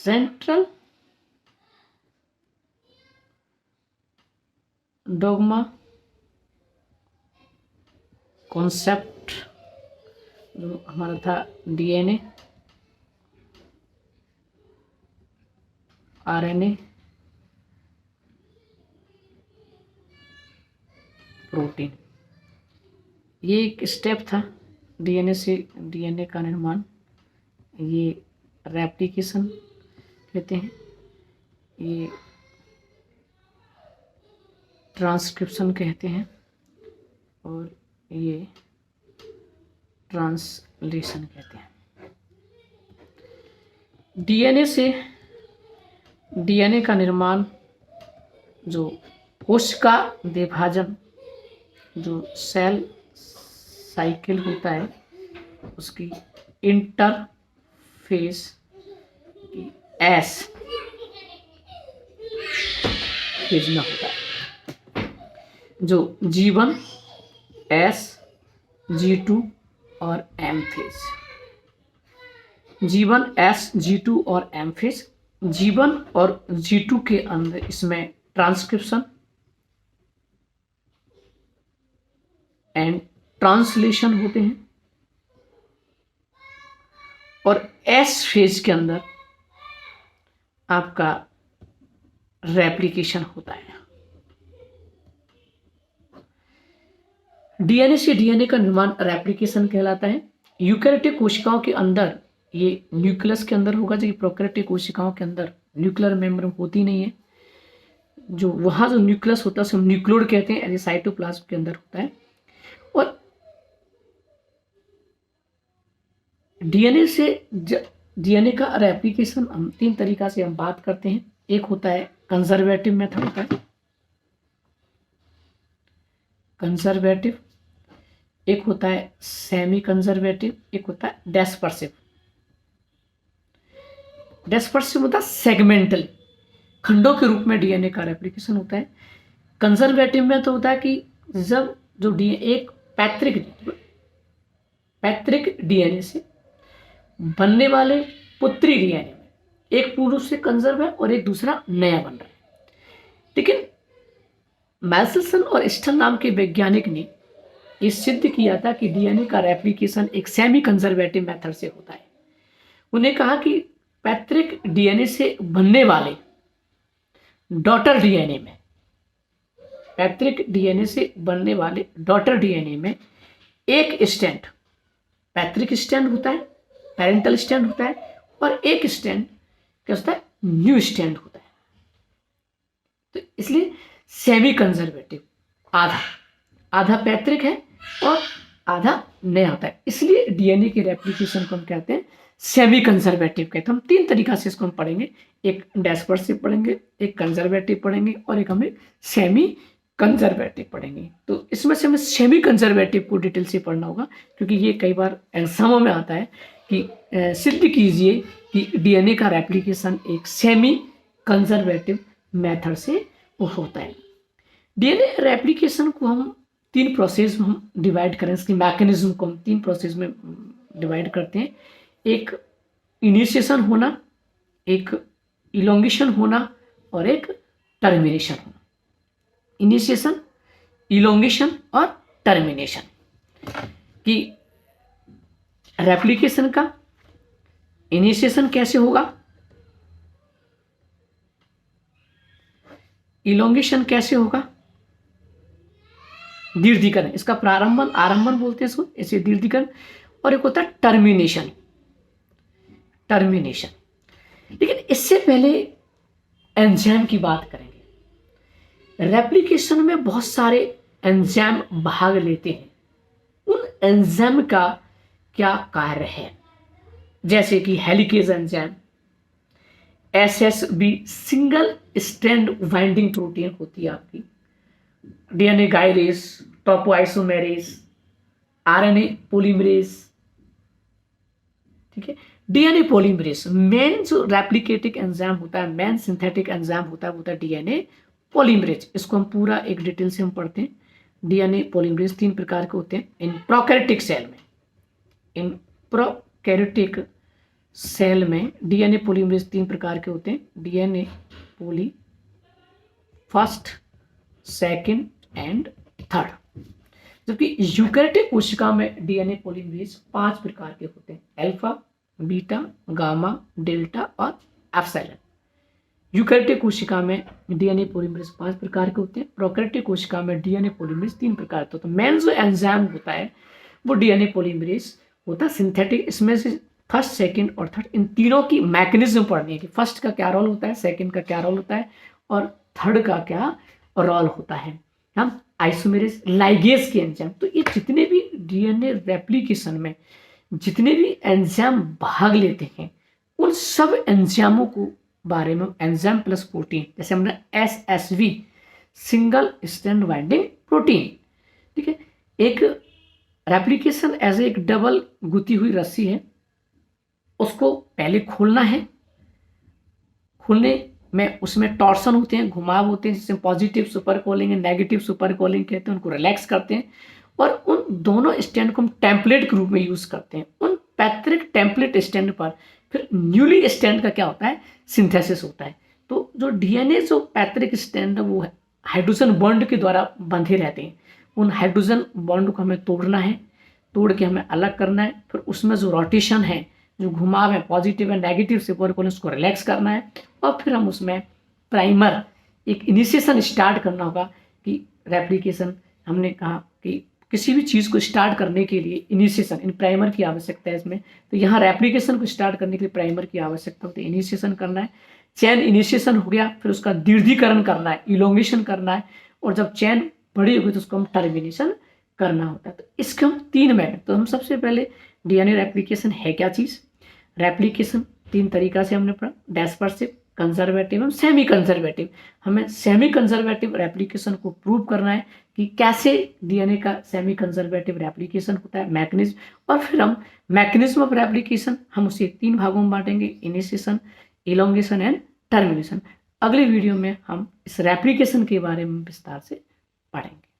Central dogma concept जो हमारा था डीएनए, आरएनए, प्रोटीन, ये एक स्टेप था डीएनए से डीएनए का निर्माण। ये रेप्लिकेशन कहते हैं, ये ट्रांसक्रिप्शन कहते हैं और ये ट्रांसलेशन कहते हैं। डीएनए से डीएनए का निर्माण, जो कोशिका विभाजन, जो सेल साइकिल होता है, उसकी इंटरफेस एस फेज में होता है, जो G1, S, G2 और M phase. G1, S, G2 और M फेज। G1 और G2 के अंदर इसमें ट्रांसक्रिप्शन एंड ट्रांसलेशन होते हैं और S फेज के अंदर आपका रेप्लिकेशन होता है। डीएनए से डीएनए का निर्माण रेप्लिकेशन कहलाता है। यूकेरियोटिक कोशिकाओं के अंदर ये न्यूक्लियस के अंदर होगा, जबकि प्रोकैरियोटिक कोशिकाओं के अंदर न्यूक्लियर मेम्ब्रेन होती नहीं है। जो वहाँ जो न्यूक्लियस होता है उसे न्यूक्लियोइड कहते हैं, ऐसे साइटोप्लाज्म के अंदर होता है। और डीएनए से डीएनए का रेप्लिकेशन हम 3 तरीका से हम बात करते हैं। एक होता है कंजर्वेटिव मेथड होता है, कंजर्वेटिव, एक होता है सेमी कंजर्वेटिव, एक होता है डिस्पर्सिव। डिस्पर्सिव होता है सेगमेंटल, खंडों के रूप में डीएनए का रेप्लिकेशन होता है। कंजर्वेटिव में तो होता है कि जब जो डीएनए एक पैतृक डीएनए से बनने वाले पुत्री डीएनए में एक पूर्व से कंजर्व है और एक दूसरा नया बन रहा है। लेकिन मैसेल्सन और स्टन नाम के वैज्ञानिक ने ये सिद्ध किया था कि डीएनए का रेप्लिकेशन एक सेमी कंजर्वेटिव मेथड से होता है। उन्हें कहा कि पैतृक डीएनए से बनने वाले डॉटर डीएनए में, पैतृक डीएनए से बनने वाले डॉटर डीएनए में एक स्टैंड पैतृक स्टैंड होता है, पेरेंटल स्टैंड होता है, और एक स्टैंड क्या होता है, न्यू स्टैंड होता है। तो इसलिए सेमी कंजर्वेटिव, आधा आधा पैतृक है और आधा नया होता है, इसलिए डीएनए के रेप्लिकेशन को हम कहते हैं सेमी कंजर्वेटिव कहते हैं। हम 3 तरीका से इसको हम पढ़ेंगे, एक डिस्पर्सिव पढ़ेंगे, एक कंजर्वेटिव पढ़ेंगे और एक हमें सेमी कंजर्वेटिव पढ़ेंगे। तो इसमें से हमें सेमी कंजर्वेटिव को डिटेल से पढ़ना होगा, क्योंकि ये कई बार एग्जामों में आता है कि सिद्ध कीजिए कि डीएनए का रेप्लिकेशन एक सेमी कंजर्वेटिव मेथड से होता है। डीएनए रेप्लिकेशन को हम 3 प्रोसेस में हम डिवाइड करें, इसकी मैकेनिज्म को हम 3 प्रोसेस में डिवाइड करते हैं। एक इनिशिएशन होना, एक इलोंगेशन होना और एक टर्मिनेशन होना। इनिशिएशन, इलोंगेशन और टर्मिनेशन कि रेप्लिकेशन का इनिशिएशन कैसे होगा, इलोंगेशन कैसे होगा, दीर्घीकरण, इसका प्रारंभन आरंभन बोलते हैं इसको, ऐसे दीर्घीकरण, और एक होता है टर्मिनेशन। लेकिन इससे पहले एंजाइम की बात करेंगे। रेप्लिकेशन में बहुत सारे एंजाइम भाग लेते हैं, उन एंजाइम का क्या कार्य है, जैसे कि helicase enzyme, SSB single strand binding protein होती है आपकी, डीएनए गाइलेज, टोपोआइसोमेरेज, आरएनए पॉलीमरेज, ठीक है। डीएनए पॉलीमरेज मेन जो रेप्लिकेटिंग एंजाइम होता है, मेन सिंथेटिक एंजाइम होता है डीएनए पॉलीमरेज। इसको हम पूरा एक डिटेल से हम पढ़ते हैं। डीएनए पॉलीमरेज 3 प्रकार के होते हैं इन प्रोकैरियोटिक सेल में। इन प्रोकैरियोटिक सेल में डीएनए पॉलीमरेज 3 प्रकार के होते हैं, DNA poly first, second and third. जबकि यूकैरियोटिक कोशिका में डीएनए पॉलीमरेज 5 प्रकार के होते हैं, अल्फा, बीटा, गामा, डेल्टा और एप्सिलॉन। यूकैरियोटिक कोशिका में डीएनए पॉलीमरेज 5 प्रकार के होते हैं, प्रोकैरियोटिक कोशिका में डीएनए पॉलीमरेज 3 प्रकार के होते हैं। मेन जो एंजाइम होता है वो डीएनए पॉलीमरेज होता है सिंथेटिक। इसमें से फर्स्ट, सेकंड और थर्ड, इन तीनों की मैकेनिज्म पढ़नी है कि फर्स्ट का क्या रोल होता है, सेकंड का क्या रोल होता है और थर्ड का क्या रोल होता है। हम आइसोमेरेज लाइगेज के एंजाइम, तो ये जितने भी डीएनए रेप्लिकेशन में जितने भी एंजाइम भाग लेते हैं उन सब एंजाइमों को बारे में, एंजाइम प्लस प्रोटीन, जैसे हमने SSV single strand binding protein, ठीक है। एक रेप्लिकेशन एज एक डबल गुथी हुई रस्सी है, उसको पहले खोलना है, खोलने में उसमें टॉर्सन होते हैं, घुमाव होते हैं, जिससे positive super coiling, negative super coiling कहते हैं, उनको रिलैक्स करते हैं और उन दोनों स्टैंड को हम टेम्पलेट के रूप में यूज करते हैं। उन पैट्रिक टेम्पलेट स्टैंड पर फिर न्यूली स्टैंड का क्या होता है, सिंथेसिस होता है। तो जो डीएनए जो पैट्रिक स्टैंड है वो हाइड्रोजन बॉन्ड के द्वारा बंधे रहते हैं, उन हाइड्रोजन बॉन्ड को हमें तोड़ना है, तोड़ के हमें अलग करना है, फिर उसमें जो रोटेशन है, जो घुमाव है, positive and negative super coiling, उसको रिलैक्स करना है और फिर हम उसमें प्राइमर, एक इनिशिएशन स्टार्ट करना होगा कि रेप्लिकेशन, हमने कहा कि किसी भी चीज़ को स्टार्ट करने के लिए इनिशिएशन, इन प्राइमर की आवश्यकता है इसमें, तो यहाँ रेप्लिकेशन को स्टार्ट करने के लिए प्राइमर की आवश्यकता होती है, इनिशिएशन करना है। चेन इनिशिएशन हो गया, फिर उसका दीर्घीकरण करना है, इलोंगेशन करना है, और जब चेन बड़ी होगी तो उसको हम टर्मिनेशन करना होता है। तो इसके हम 3 मेथड, तो हम सबसे पहले डीएनए रेप्लिकेशन है क्या चीज़। रेप्लिकेशन 3 तरीका से हमने पढ़ा, डिस्पर्सिव, कंजर्वेटिव एवं सेमी कंजर्वेटिव। हमें सेमी कंजर्वेटिव रेप्लिकेशन को प्रूव करना है कि कैसे डीएनए का सेमी कंजर्वेटिव रेप्लिकेशन होता है, मैकेनिज्म, और फिर हम मैकेनिज्म ऑफ रेप्लिकेशन हम उसे 3 भागों में बांटेंगे, इनिशिएशन, इलोंगेशन एंड टर्मिनेशन। अगले वीडियो में हम इस रेप्लिकेशन के बारे में विस्तार से पढ़ेंगे।